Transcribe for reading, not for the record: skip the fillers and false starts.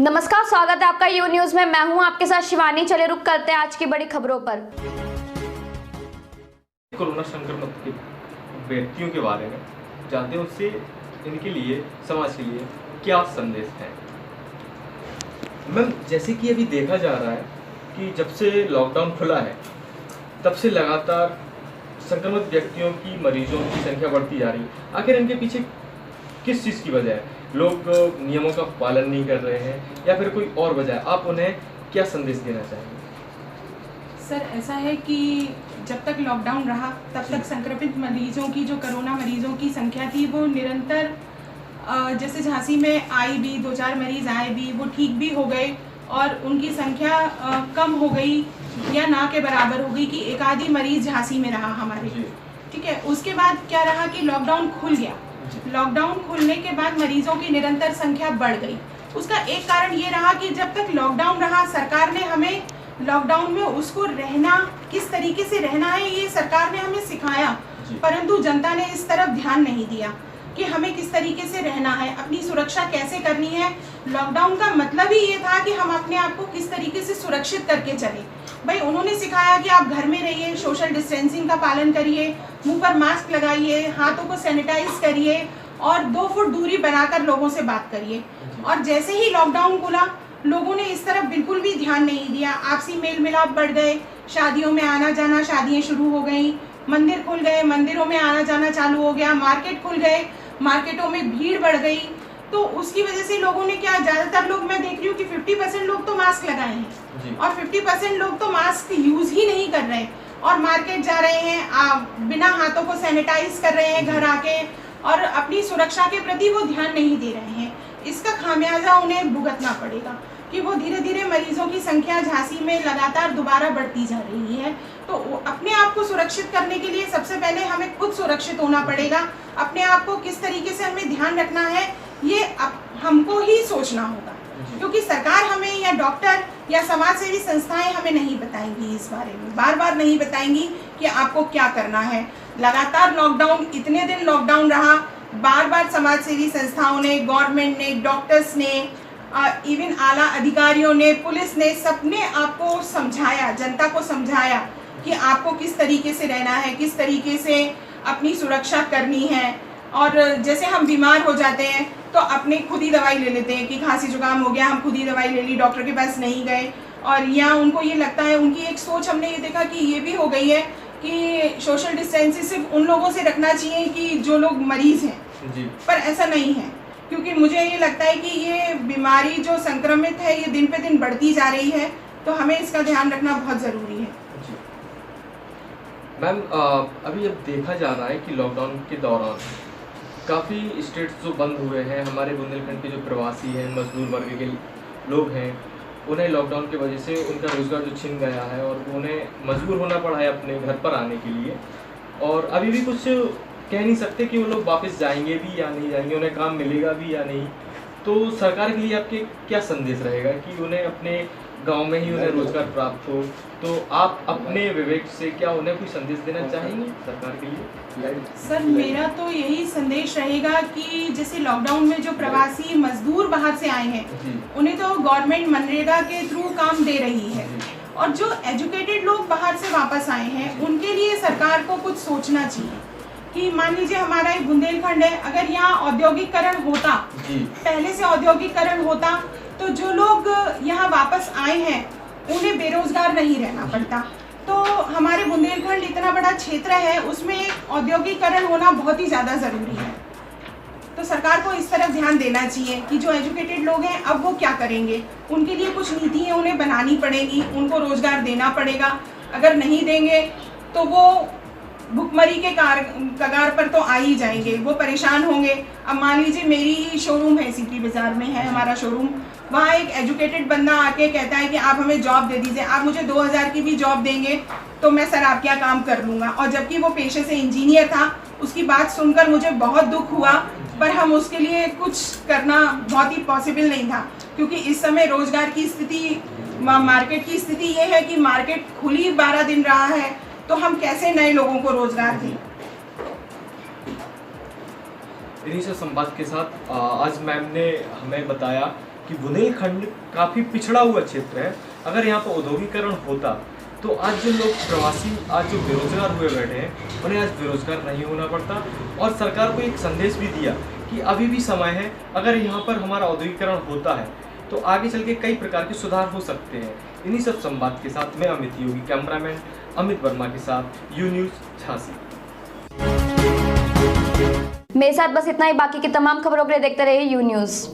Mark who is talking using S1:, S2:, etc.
S1: नमस्कार, स्वागत है आपका यू न्यूज में। मैं हूं आपके साथ शिवानी। चले रुक करते हैं आज की बड़ी खबरों पर।
S2: कोरोना संक्रमित के व्यक्तियों के बारे में जानते हैं, उससे इनके लिए, समाज के लिए क्या संदेश है। मैम, जैसे कि अभी देखा जा रहा है कि जब से लॉकडाउन खुला है तब से लगातार संक्रमित व्यक्तियों की, मरीजों की संख्या बढ़ती जा रही है। आखिर इनके पीछे किस चीज़ की वजह है? लोग नियमों का पालन नहीं कर रहे हैं या फिर कोई और वजह है? आप उन्हें क्या संदेश देना चाहेंगे?
S3: सर, ऐसा है कि जब तक लॉकडाउन रहा तब तक संक्रमित मरीजों की, जो कोरोना मरीजों की संख्या थी, वो निरंतर, जैसे झांसी में आई भी, 2-4 मरीज आए भी, वो ठीक भी हो गए और उनकी संख्या कम हो गई या ना के बराबर हो गई कि एक आधी मरीज झांसी में रहा हमारे। ठीक है, उसके बाद क्या रहा कि लॉकडाउन खुल गया। लॉकडाउन खुलने के बाद मरीजों की निरंतर संख्या बढ़ गई। उसका एक कारण ये रहा कि जब तक लॉकडाउन रहा, सरकार ने हमें लॉकडाउन में उसको रहना, किस तरीके से रहना है, ये सरकार ने हमें सिखाया, परंतु जनता ने इस तरफ ध्यान नहीं दिया कि हमें किस तरीके से रहना है, अपनी सुरक्षा कैसे करनी है। लॉकडाउन का मतलब ही ये था कि हम अपने आप को किस तरीके से सुरक्षित करके चले। भाई, उन्होंने सिखाया कि आप घर में रहिए, सोशल डिस्टेंसिंग का पालन करिए, मुंह पर मास्क लगाइए, हाथों को सैनिटाइज करिए और 2 फुट दूरी बनाकर लोगों से बात करिए। और जैसे ही लॉकडाउन खुला, लोगों ने इस तरफ बिल्कुल भी ध्यान नहीं दिया। आपसी मेल मिलाप बढ़ गए, शादियों में आना जाना, शादियाँ शुरू हो गई, मंदिर खुल गए, मंदिरों में आना जाना चालू हो गया, मार्केट खुल गए, मार्केटों में भीड़ बढ़ गई। तो उसकी वजह से लोगों ने क्या, ज़्यादातर लोग, मैं देख रही हूँ कि 50% लोग तो मास्क लगाए हैं और 50% लोग तो मास्क यूज़ ही नहीं कर रहे हैं और मार्केट जा रहे हैं, बिना हाथों को सैनिटाइज कर रहे हैं घर आके, और अपनी सुरक्षा के प्रति वो ध्यान नहीं दे रहे हैं। इसका खामियाजा उन्हें भुगतना पड़ेगा कि वो धीरे धीरे मरीजों की संख्या झांसी में लगातार दोबारा बढ़ती जा रही है। तो अपने आप को सुरक्षित करने के लिए सबसे पहले हमें खुद सुरक्षित होना पड़ेगा। अपने आप को किस तरीके से हमें ध्यान रखना है, ये हमको ही सोचना होगा, क्योंकि सरकार हमें या डॉक्टर या समाज सेवी संस्थाएं हमें नहीं बताएंगी इस बारे में, बार बार नहीं बताएंगी कि आपको क्या करना है। लगातार लॉकडाउन, इतने दिन लॉकडाउन रहा, बार बार समाज सेवी संस्थाओं ने, गवर्नमेंट ने, डॉक्टर्स ने, इवन आला अधिकारियों ने, पुलिस ने, सबने आपको समझाया, जनता को समझाया कि आपको किस तरीके से रहना है, किस तरीके से अपनी सुरक्षा करनी है। और जैसे हम बीमार हो जाते हैं तो अपने खुद ही दवाई ले लेते हैं कि खांसी जुकाम हो गया, हम खुद ही दवाई ले ली, डॉक्टर के पास नहीं गए। और या उनको ये लगता है, उनकी एक सोच हमने ये देखा कि ये भी हो गई है कि सोशल डिस्टेंसिंग सिर्फ उन लोगों से रखना चाहिए कि जो लोग मरीज हैं जी। पर ऐसा नहीं है, क्योंकि मुझे ये लगता है कि ये बीमारी जो संक्रमित है, ये दिन पे दिन बढ़ती जा रही है, तो हमें इसका ध्यान रखना बहुत ज़रूरी है।
S2: मैम, अभी अब देखा जा रहा है कि लॉकडाउन के दौरान काफ़ी स्टेट्स जो बंद हुए हैं, हमारे बुंदेलखंड के जो प्रवासी हैं, मजदूर वर्ग के लोग हैं, उन्हें लॉकडाउन की वजह से उनका रोज़गार जो छिन गया है और उन्हें मजबूर होना पड़ा है अपने घर पर आने के लिए। और अभी भी कुछ कह नहीं सकते कि वो लोग वापस जाएंगे भी या नहीं जाएंगे, उन्हें काम मिलेगा भी या नहीं। तो सरकार के लिए आपके क्या संदेश रहेगा कि उन्हें अपने गांव में ही उन्हें रोजगार प्राप्त हो? तो आप अपने विवेक से क्या उन्हें कोई संदेश देना चाहेंगे सरकार के लिए?
S3: सर, मेरा तो यही संदेश रहेगा कि जैसे लॉकडाउन में जो प्रवासी मजदूर बाहर से आए हैं, उन्हें तो गवर्नमेंट मनरेगा के थ्रू काम दे रही है, और जो एजुकेटेड लोग बाहर से वापस आए हैं, उनके लिए सरकार को कुछ सोचना चाहिए कि मान लीजिए हमारा एक बुंदेलखंड है, अगर यहाँ औद्योगिकरण होता, पहले से औद्योगिकरण होता, तो जो लोग यहाँ वापस आए हैं उन्हें बेरोजगार नहीं रहना पड़ता। तो हमारे बुंदेलखंड इतना बड़ा क्षेत्र है, उसमें एक औद्योगिकरण होना बहुत ही ज़्यादा ज़रूरी है। तो सरकार को इस तरफ ध्यान देना चाहिए कि जो एजुकेटेड लोग हैं, अब वो क्या करेंगे, उनके लिए कुछ नीतियाँ उन्हें बनानी पड़ेगी, उनको रोज़गार देना पड़ेगा। अगर नहीं देंगे तो वो भुखमरी के कगार पर तो आ ही जाएंगे, वो परेशान होंगे। अब मान लीजिए मेरी ही शोरूम है, सिटी बाज़ार में है हमारा शोरूम, वहाँ एक एजुकेटेड बंदा आके कहता है कि आप हमें जॉब दे दीजिए, आप मुझे 2000 की भी जॉब देंगे तो मैं सर आपके यहाँ काम कर लूँगा। और जबकि वो पेशे से इंजीनियर था, उसकी बात सुनकर मुझे बहुत दुख हुआ, पर हम उसके लिए कुछ करना बहुत ही पॉसिबल नहीं था, क्योंकि इस समय रोज़गार की स्थिति, मार्केट की स्थिति ये है कि मार्केट खुली 12 दिन रहा है, तो हम कैसे नए लोगों को रोज़गार दें।
S2: इन्हीं से संवाद के साथ आज मैम ने हमें बताया कि बुंदेलखंड काफ़ी पिछड़ा हुआ क्षेत्र है। अगर यहाँ पर औद्योगिकरण होता तो आज जो लोग प्रवासी आज जो बेरोजगार हुए बैठे हैं उन्हें आज बेरोजगार नहीं होना पड़ता। और सरकार को एक संदेश भी दिया कि अभी भी समय है, अगर यहाँ पर हमारा औद्योगिकरण होता है तो आगे चल के कई प्रकार के सुधार हो सकते हैं। इन्हीं सब संवाद के साथ मैं अमित योगी, कैमरामैन अमित वर्मा के साथ यू न्यूज़ झांसी।
S1: मेरे साथ बस इतना ही। बाकी की तमाम खबरों के लिए देखते रहिए यू न्यूज़।